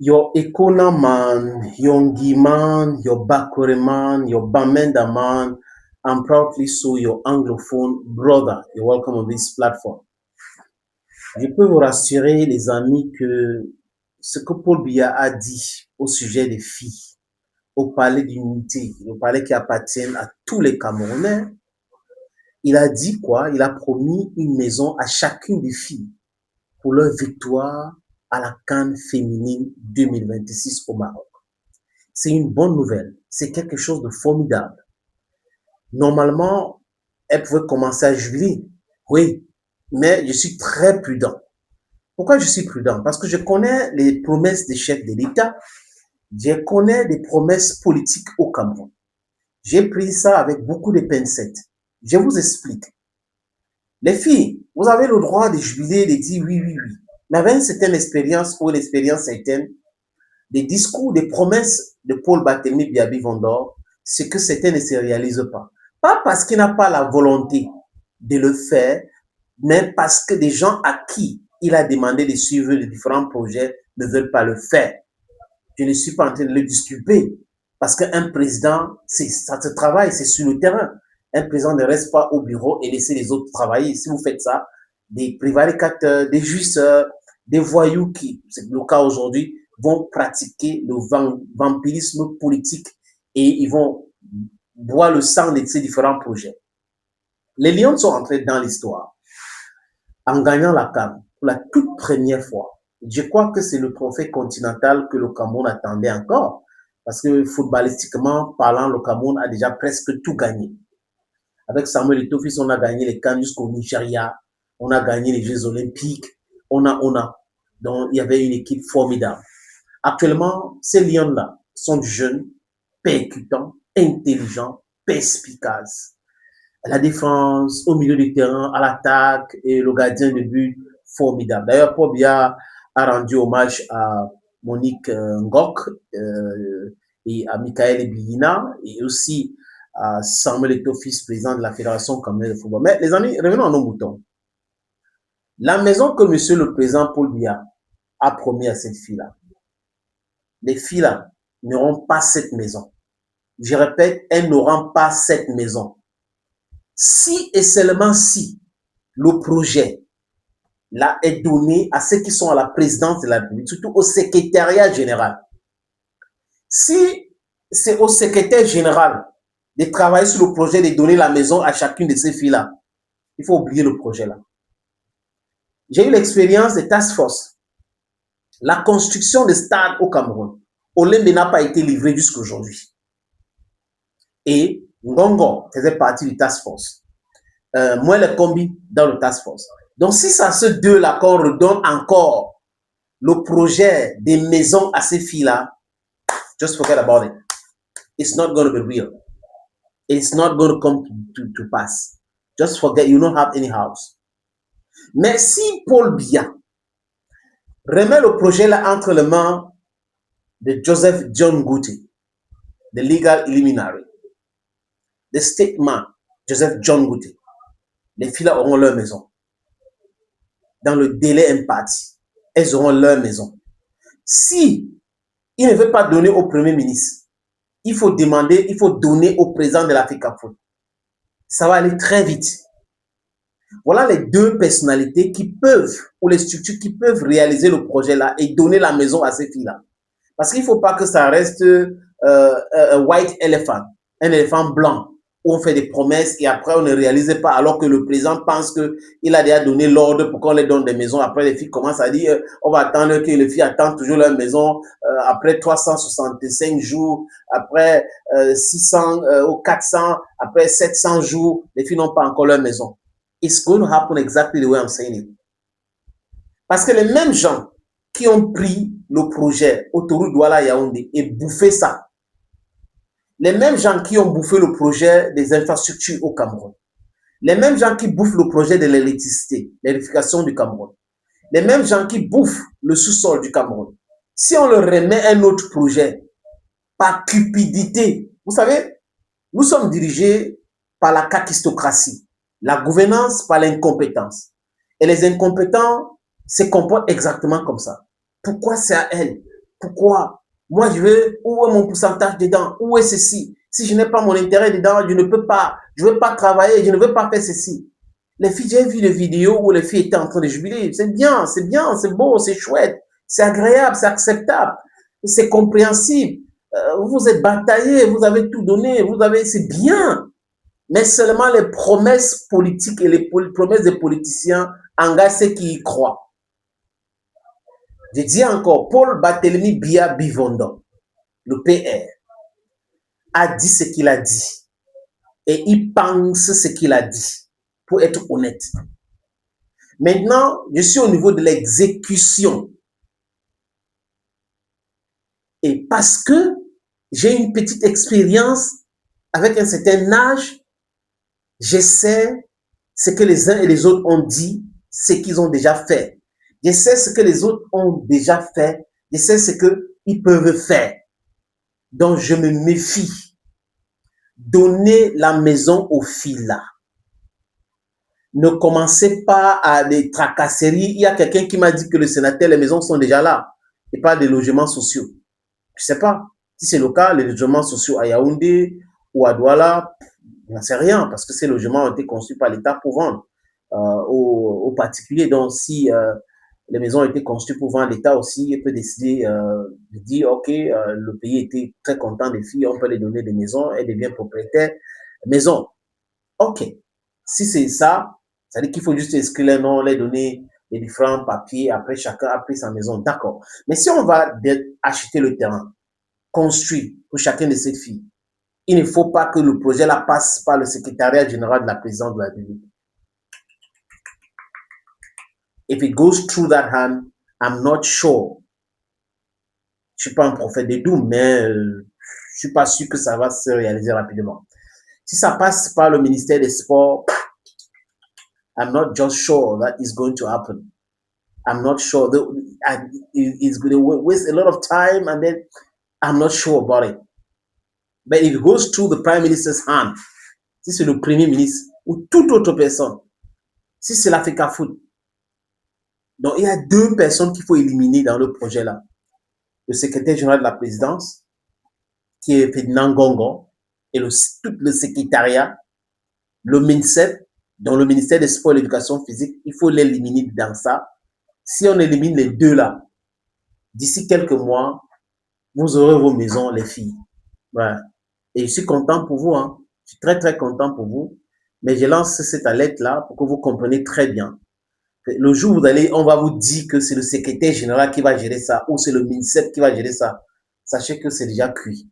Your Ekona man, your Ngi man, your Bakore man, your Bamenda man, and proudly so your Anglophone brother. You're welcome on this platform. Je peux vous rassurer, les amis, que ce que Paul Biya a dit au sujet des filles, au palais d'unité, au palais qui appartient à tous les Camerounais, il a dit quoi? Il a promis une maison à chacune des filles pour leur victoire à la CAN féminine 2026 au Maroc. C'est une bonne nouvelle. C'est quelque chose de formidable. Normalement, elle pouvait commencer à jubiler. Oui, mais je suis très prudent. Pourquoi je suis prudent? Parce que je connais les promesses des chefs de l'État. Je connais les promesses politiques au Cameroun. J'ai pris ça avec beaucoup de pincettes. Je vous explique. Les filles, vous avez le droit de jubiler, de dire oui, oui, oui. Mais avec une certaine expérience ou une expérience certaine, des discours, des promesses de Paul Barthélemy Biaby Vondor, c'est que certains ne se réalisent pas. Pas parce qu'il n'a pas la volonté de le faire, mais parce que des gens à qui il a demandé de suivre les différents projets ne veulent pas le faire. Je ne suis pas en train de le disculper, parce qu'un président, ça se travaille, c'est sur le terrain. Un président ne reste pas au bureau et laisser les autres travailler. Si vous faites ça, des prévaricateurs, des jouisseurs, des voyous qui, c'est le cas aujourd'hui, vont pratiquer le vampirisme politique et ils vont boire le sang de ces différents projets. Les Lions sont entrés dans l'histoire en gagnant la CAN pour la toute première fois. Je crois que c'est le trophée continental que le Cameroun attendait encore, parce que footballistiquement parlant, le Cameroun a déjà presque tout gagné. Avec Samuel Eto'o, on a gagné les CAN jusqu'au Nigeria, on a gagné les Jeux Olympiques, on a. Donc, il y avait une équipe formidable. Actuellement, ces lions-là sont jeunes, percutants, intelligents, perspicaces. La défense, au milieu du terrain, à l'attaque et le gardien de but, formidable. D'ailleurs, Paul Biya a rendu hommage à Monique Ngok et à Michael Biyina et aussi à Samuel Eto'o, président de la Fédération camerounaise de football. Mais les amis, revenons à nos moutons. La maison que monsieur le président Paul Biya a promis à cette fille-là, les filles-là n'auront pas cette maison. Je répète, elles n'auront pas cette maison. Si et seulement si le projet là est donné à ceux qui sont à la présidence de la République, surtout au secrétariat général. Si c'est au secrétaire général de travailler sur le projet de donner la maison à chacune de ces filles-là, il faut oublier le projet-là. J'ai eu l'expérience des task force. La construction des stades au Cameroun, Olembe n'a pas été livré jusqu'à aujourd'hui. Et Ngongo faisait partie du task force. Moi, le combi dans le task force. Donc, si c'est à ceux deux-là qu'on redonne encore le projet des maisons à ces filles-là, just forget about it. It's not going to be real. It's not going to come to pass. Just forget, you don't have any house. Mais si Paul Biya remet le projet-là entre les mains de Joseph John Ngouti, the legal luminary, the statesman Joseph John Ngouti, les filles-là auront leur maison. Dans le délai imparti, elles auront leur maison. Si il ne veut pas donner au Premier ministre, il faut demander, il faut donner au président de l'Africafoot. Ça va aller très vite. Voilà les deux personnalités qui peuvent, ou les structures qui peuvent réaliser le projet-là et donner la maison à ces filles-là. Parce qu'il ne faut pas que ça reste un white elephant, un éléphant blanc, où on fait des promesses et après on ne réalise pas, alors que le président pense qu'il a déjà donné l'ordre pour qu'on les donne des maisons. Après, les filles commencent à dire, on va attendre que les filles attendent toujours leur maison après 365 jours, après 600 ou 400, après 700 jours, les filles n'ont pas encore leur maison. It's going to happen exactly the way I'm saying it. Parce que les mêmes gens qui ont pris le projet autoroute Douala-Yaoundé et bouffé ça, les mêmes gens qui ont bouffé le projet des infrastructures au Cameroun, les mêmes gens qui bouffent le projet de l'électricité, l'électrification du Cameroun, les mêmes gens qui bouffent le sous-sol du Cameroun, si on leur remet un autre projet par cupidité, vous savez, nous sommes dirigés par la kakistocratie, la gouvernance par l'incompétence. Et les incompétents se comportent exactement comme ça. Pourquoi c'est à elles? Pourquoi? Moi, je veux, où est mon pourcentage dedans? Où est ceci? Si je n'ai pas mon intérêt dedans, je ne peux pas, je ne veux pas travailler, je ne veux pas faire ceci. Les filles, j'ai vu des vidéos où les filles étaient en train de jubiler. C'est bien, c'est beau, c'est chouette, c'est agréable, c'est acceptable, c'est compréhensible. Vous êtes bataillé, vous avez tout donné, c'est bien. Mais seulement les promesses politiques et les promesses des politiciens engagent ceux qui y croient. Je dis encore, Paul Barthélemy Bia Bivondo, le PR, a dit ce qu'il a dit. Et il pense ce qu'il a dit, pour être honnête. Maintenant, je suis au niveau de l'exécution. Et parce que j'ai une petite expérience avec un certain âge, je sais ce que les uns et les autres ont dit, ce qu'ils ont déjà fait. Je sais ce que les autres ont déjà fait. Je sais ce qu'ils peuvent faire. Donc, je me méfie. Donnez la maison aux filles là. Ne commencez pas à des tracasseries. Il y a quelqu'un qui m'a dit que le sénateur, les maisons sont déjà là. Il parle des logements sociaux. Je ne sais pas. Si c'est le cas, les logements sociaux à Yaoundé ou à Douala, je n'en sais rien parce que ces logements ont été construits par l'État pour vendre aux particuliers. Donc, si les maisons ont été construites pour vendre, l'État aussi peut décider de dire, OK, le pays était très content des filles, on peut les donner des maisons, elles deviennent propriétaires maison. OK. Si c'est ça, ça veut dire qu'il faut juste inscrire les noms, les donner les différents papiers, après chacun a pris sa maison. D'accord. Mais si on va acheter le terrain, construit pour chacune de ces filles, il ne faut pas que le projet là passe par le secrétariat général de la présidence de la République. If it goes through that hand, I'm not sure. Je ne suis pas un prophète de doom, mais je ne suis pas sûr que ça va se réaliser rapidement. Si ça passe par le ministère des Sports, I'm not just sure that it's going to happen. I'm not sure. It's going to waste a lot of time and then I'm not sure about it. But if it goes through the Prime Minister's hand, si c'est le Premier ministre ou toute autre personne, si c'est l'Africa Food, donc il y a deux personnes qu'il faut éliminer dans le projet là. Le secrétaire général de la présidence, qui est Ferdinand Gongo, et tout le secrétariat, le MINSEP, dans le ministère des Sports et de l'Éducation physique, il faut l'éliminer dans ça. Si on élimine les deux là, d'ici quelques mois, vous aurez vos maisons, les filles. Ouais. Et je suis content pour vous, hein. Je suis très, très content pour vous. Mais je lance cette alerte-là pour que vous compreniez très bien. Le jour où vous allez, on va vous dire que c'est le secrétaire général qui va gérer ça ou c'est le MINSEP qui va gérer ça. Sachez que c'est déjà cuit.